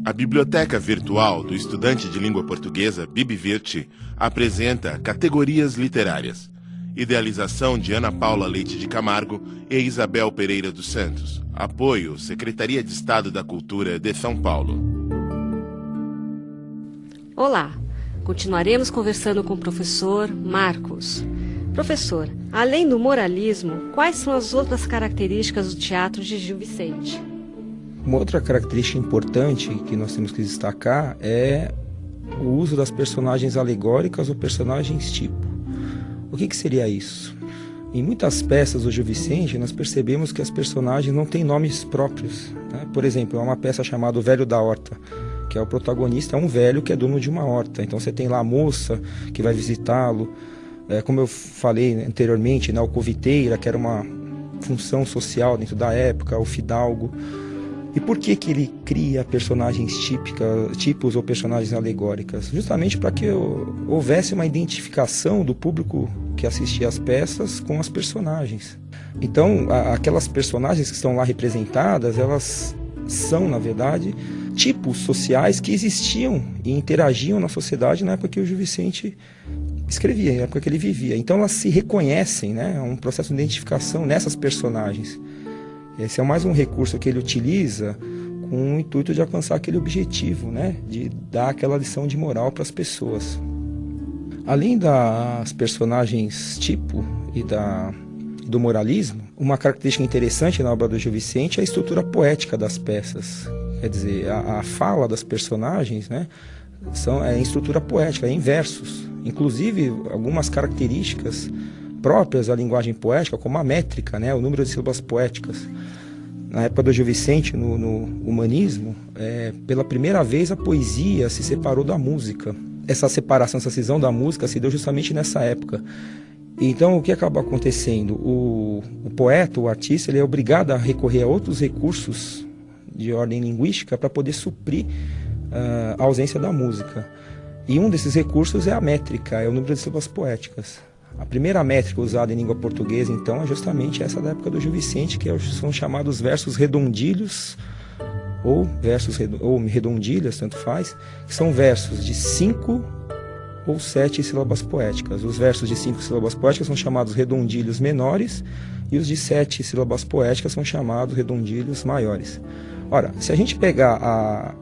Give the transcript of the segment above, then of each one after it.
A Biblioteca Virtual do Estudante de Língua Portuguesa, BibVirt, apresenta Categorias Literárias. Idealização de Ana Paula Leite de Camargo e Isabel Pereira dos Santos. Apoio, Secretaria de Estado da Cultura de São Paulo. Olá, continuaremos conversando com o professor Marcos. Professor, além do moralismo, quais são as outras características do teatro de Gil Vicente? Uma outra característica importante que nós temos que destacar é o uso das personagens alegóricas ou personagens tipo. O que seria isso? Em muitas peças do Gil Vicente, nós percebemos que as personagens não têm nomes próprios, né? Por exemplo, há uma peça chamada O Velho da Horta, que é o protagonista, é um velho que é dono de uma horta. Então você tem lá a moça que vai visitá-lo, como eu falei anteriormente, né, o coviteira, que era uma função social dentro da época, o fidalgo. E por que ele cria personagens tipos ou personagens alegóricas? Justamente para que houvesse uma identificação do público que assistia às peças com as personagens. Então, aquelas personagens que estão lá representadas, elas são, na verdade, tipos sociais que existiam e interagiam na sociedade na época que o Gil Vicente escrevia, na época que ele vivia. Então, elas se reconhecem, né? É um processo de identificação nessas personagens. Esse é mais um recurso que ele utiliza com o intuito de alcançar aquele objetivo, né? De dar aquela lição de moral para as pessoas. Além das personagens tipo e do moralismo, uma característica interessante na obra do Gil Vicente é a estrutura poética das peças. Quer dizer, a fala das personagens, né? É em estrutura poética, é em versos. Inclusive, algumas características próprias da linguagem poética, como a métrica, né, o número de sílabas poéticas. Na época do Gil Vicente, no humanismo, pela primeira vez a poesia se separou da música. Essa separação, essa cisão da música se deu justamente nessa época. Então, o que acaba acontecendo? O poeta, o artista, ele é obrigado a recorrer a outros recursos de ordem linguística para poder suprir a ausência da música. E um desses recursos é a métrica, é o número de sílabas poéticas. A primeira métrica usada em língua portuguesa, então, é justamente essa da época do Gil Vicente, que são chamados versos redondilhos, ou redondilhas, tanto faz, que são versos de 5 ou 7 sílabas poéticas. Os versos de 5 sílabas poéticas são chamados redondilhos menores, e os de 7 sílabas poéticas são chamados redondilhos maiores. Ora, se a gente pegar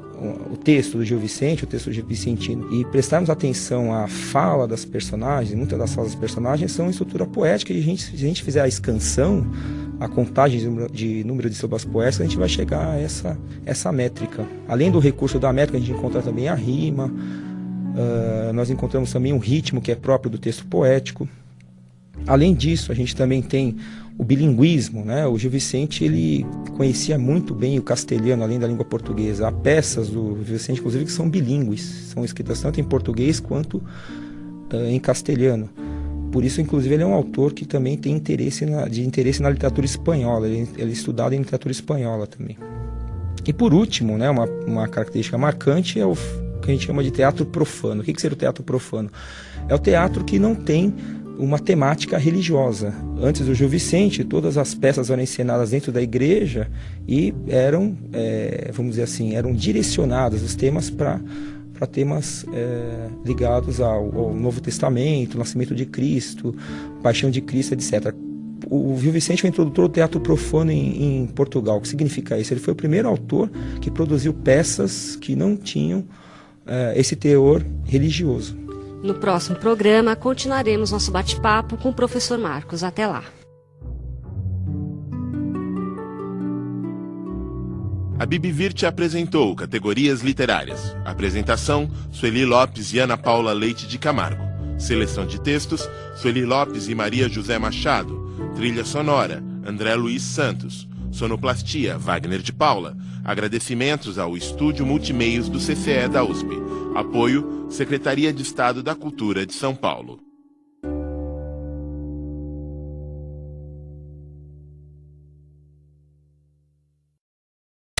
o texto do Gil Vicente, o texto Gil Vicentino, e prestarmos atenção à fala das personagens, muitas das falas das personagens são em estrutura poética, e se a gente fizer a escansão, a contagem de número de sílabas poéticas, a gente vai chegar a essa métrica. Além do recurso da métrica, a gente encontra também a rima, nós encontramos também um ritmo que é próprio do texto poético. Além disso, a gente também tem o bilinguismo, né? O Gil Vicente, ele conhecia muito bem o castelhano, além da língua portuguesa. Há peças do Gil Vicente, inclusive, que são bilíngues, são escritas tanto em português quanto em castelhano. Por isso, inclusive, ele é um autor que também tem interesse na literatura espanhola, ele é estudado em literatura espanhola também. E por último, né, uma característica marcante é o que a gente chama de teatro profano. O que seria o teatro profano? É o teatro que não tem uma temática religiosa. Antes do Gil Vicente, todas as peças eram encenadas dentro da igreja e eram, vamos dizer assim, eram direcionadas os temas para temas ligados ao Novo Testamento, o nascimento de Cristo, paixão de Cristo, etc. O Gil Vicente foi o introdutor do teatro profano em Portugal. O que significa isso? Ele foi o primeiro autor que produziu peças que não tinham esse teor religioso. No próximo programa, continuaremos nosso bate-papo com o professor Marcos. Até lá. A BibVirt apresentou Categorias Literárias. Apresentação, Sueli Lopes e Ana Paula Leite de Camargo. Seleção de textos, Sueli Lopes e Maria José Machado. Trilha sonora, André Luiz Santos. Sonoplastia, Wagner de Paula. Agradecimentos ao Estúdio Multimeios do CCE da USP. Apoio, Secretaria de Estado da Cultura de São Paulo.